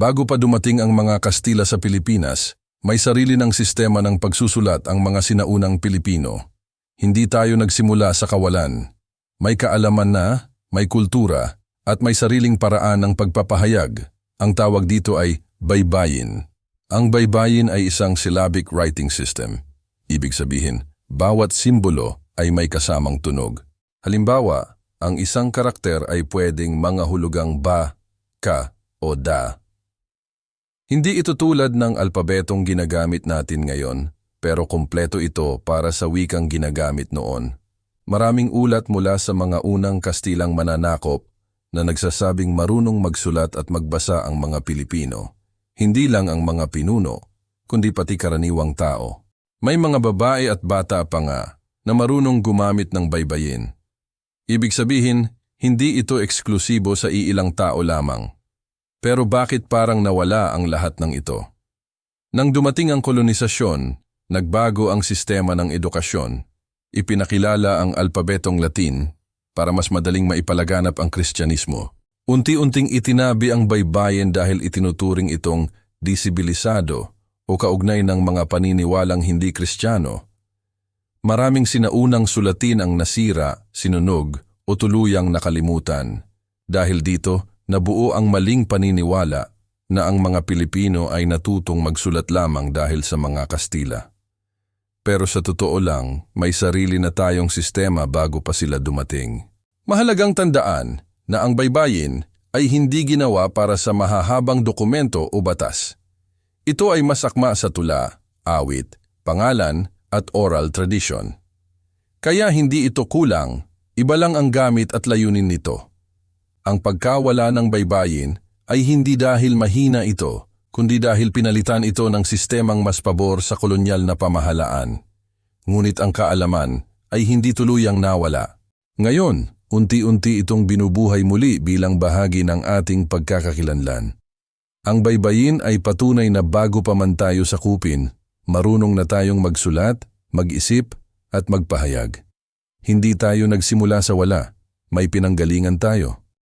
Bago pa dumating ang mga Kastila sa Pilipinas, may sarili ng sistema ng pagsusulat ang mga sinaunang Pilipino. Hindi tayo nagsimula sa kawalan. May kaalaman na, may kultura, at may sariling paraan ng pagpapahayag. Ang tawag dito ay baybayin. Ang baybayin ay isang syllabic writing system. Ibig sabihin, bawat simbolo ay may kasamang tunog. Halimbawa, ang isang karakter ay pwedeng mangahulugang ba, ka, o da. Hindi ito tulad ng alpabetong ginagamit natin ngayon, pero kumpleto ito para sa wikang ginagamit noon. Maraming ulat mula sa mga unang Kastilang mananakop na nagsasabing marunong magsulat at magbasa ang mga Pilipino. Hindi lang ang mga pinuno, kundi pati karaniwang tao. May mga babae at bata pa nga na marunong gumamit ng baybayin. Ibig sabihin, hindi ito eksklusibo sa iilang tao lamang. Pero bakit parang nawala ang lahat ng ito? Nang dumating ang kolonisasyon, nagbago ang sistema ng edukasyon. Ipinakilala ang alpabetong Latin para mas madaling maipalaganap ang Kristyanismo. Unti-unting itinabi ang baybayin dahil itinuturing itong disibilisado o kaugnay ng mga paniniwalang hindi Kristiyano. Maraming sinaunang sulatin ang nasira, sinunog o tuluyang nakalimutan. Dahil dito, nabuo ang maling paniniwala na ang mga Pilipino ay natutong magsulat lamang dahil sa mga Kastila. Pero sa totoo lang, may sarili na tayong sistema bago pa sila dumating. Mahalagang tandaan na ang baybayin ay hindi ginawa para sa mahahabang dokumento o batas. Ito ay masakma sa tula, awit, pangalan at oral tradition. Kaya hindi ito kulang, iba lang ang gamit at layunin nito. Ang pagkawala ng baybayin ay hindi dahil mahina ito, kundi dahil pinalitan ito ng sistemang mas pabor sa kolonyal na pamahalaan. Ngunit ang kaalaman ay hindi tuluyang nawala. Ngayon, unti-unti itong binubuhay muli bilang bahagi ng ating pagkakakilanlan. Ang baybayin ay patunay na bago pa man tayo sakupin, marunong na tayong magsulat, mag-isip at magpahayag. Hindi tayo nagsimula sa wala, may pinanggalingan tayo.